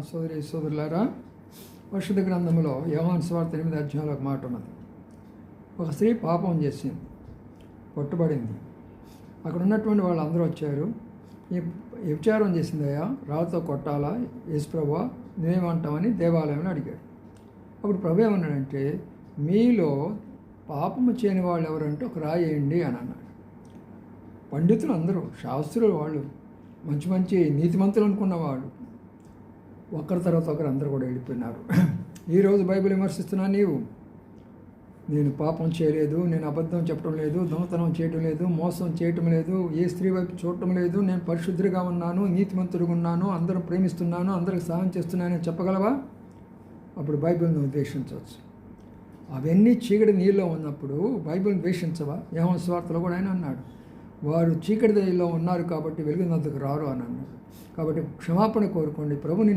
సోదరి సోదరులారా, పరిశుద్ధ గ్రంథంలో యోహాను సువార్త 8వ అధ్యాయంలో ఒక మాట ఉన్నది. ఒక స్త్రీ పాపం చేసింది, కొట్టబడింది. అక్కడ ఉన్నటువంటి వాళ్ళందరూ వచ్చారు. ఈ విచారం చేసిందయ్యా, రాళ్ళతో కొట్టాలా, యేసుప్రభువా నువ్వేమంటావని దేవాలయంలో అడిగాడు. అప్పుడు ప్రభు ఏమన్నాడంటే, మీలో పాపము చేయని వాళ్ళు ఎవరంటే ఒక రాయి వేయండి అని అన్నాడు. పండితులు అందరూ, శాస్త్రులు, వాళ్ళు మంచి మంచి నీతిమంతులు అనుకున్నవాడు ఒకరి తర్వాత ఒకరు అందరూ కూడా వెళ్ళిపోయినారు. ఈరోజు బైబిల్ విమర్శిస్తున్నా నీవు, నేను పాపం చేయలేదు, నేను అబద్ధం చెప్పడం లేదు, దొంగతనం చేయటం లేదు, మోసం చేయటం లేదు, ఏ స్త్రీ వైపు చూడటం లేదు, నేను పరిశుద్ధుడిగా ఉన్నాను, నీతిమంతుడిగా ఉన్నాను, అందరూ ప్రేమిస్తున్నాను, అందరికి సహాయం చేస్తున్నానని చెప్పగలవా? అప్పుడు బైబిల్ను ద్వేషించవచ్చు. అవన్నీ చీకటి నీళ్ళలో ఉన్నప్పుడు బైబిల్ని ద్వేషించవా? యోహాను సువార్తలో కూడా ఆయన అన్నాడు, వారు చీకటి నీళ్ళలో ఉన్నారు కాబట్టి వెలుగునందుకు రారు అని అన్నాడు. కాబట్టి క్షమాపణ కోరుకోండి, ప్రభు నిన్ను